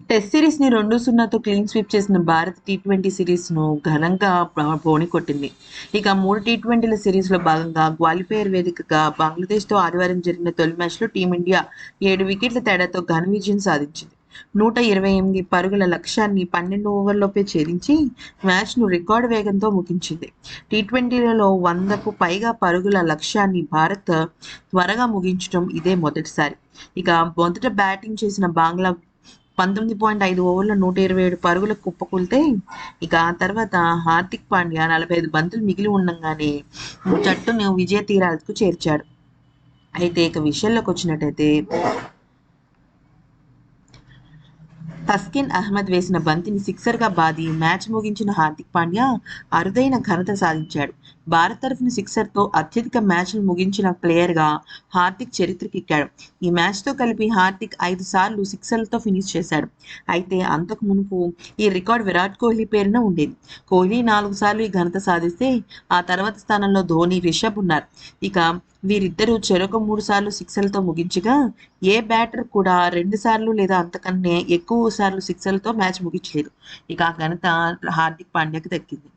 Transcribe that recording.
Test సిరీస్‌ని 2-0తో clean sweep చేసిన Bharat T20 సిరీస్‌ను ఘనంగా బోణి కొట్టింది. ఇక 3 టీ20ల సిరీస్‌లో భాగంగా క్వాలిఫైయర్ వేదికగా బంగ్లాదేశ్‌తో ఆదివారం జరిగిన తొలి మ్యాచ్‌లో టీమిండియా 7 వికెట్ల తేడాతో ఘన విజయం సాధించింది. 128 పరుగుల లక్ష్యాన్ని 12 ఓవర్లలోపే ఛేదించి మ్యాచ్‌ను రికార్డు వేగంతో ముగించింది. టీ20లలో 100కు పైగా పరుగుల లక్ష్యాన్ని భారత్ త్వరగా ముగించడం ఇదే మొదటిసారి. ఇక మొదట బ్యాటింగ్ చేసిన బంగ్లా 19.5 ఓవర్ల 127 పరుగులకు కుప్పకూలితే ఇక ఆ తర్వాత హార్దిక్ పాండ్యా 45 బంతులు మిగిలి ఉండంగానే జట్టును విజయ తీరాలకు చేర్చాడు. అయితే ఇక విషయంలోకి వచ్చినట్టయితే తస్కిన్ అహ్మద్ వేసిన బంతిని సిక్సర్గా బాది మ్యాచ్ ముగించిన హార్దిక్ పాండ్యా అరుదైన ఘనత సాధించాడు. భారత్ తరఫున సిక్సర్తో అత్యధిక మ్యాచ్లు ముగించిన ప్లేయర్గా హార్దిక్ చరిత్రకెక్కాడు. ఈ మ్యాచ్తో కలిపి హార్దిక్ 5 సార్లు సిక్సర్లతో ఫినిష్ చేశాడు. అయితే అంతకు మునుపు ఈ రికార్డ్ విరాట్ కోహ్లీ పేరున ఉండేది. కోహ్లీ 4 సార్లు ఈ ఘనత సాధిస్తే ఆ తర్వాత స్థానంలో ధోని, రిషబ్ ఉన్నారు. ఇక వీరిద్దరూ చెరొక 3 సార్లు సిక్సర్లతో ముగించగా ఏ బ్యాటర్ కూడా 2 సార్లు లేదా అంతకన్నా ఎక్కువ సార్లు సిక్సర్లతో మ్యాచ్ ముగించలేదు. ఇక ఆ ఘనత హార్దిక్ పాండ్యాకి దక్కింది.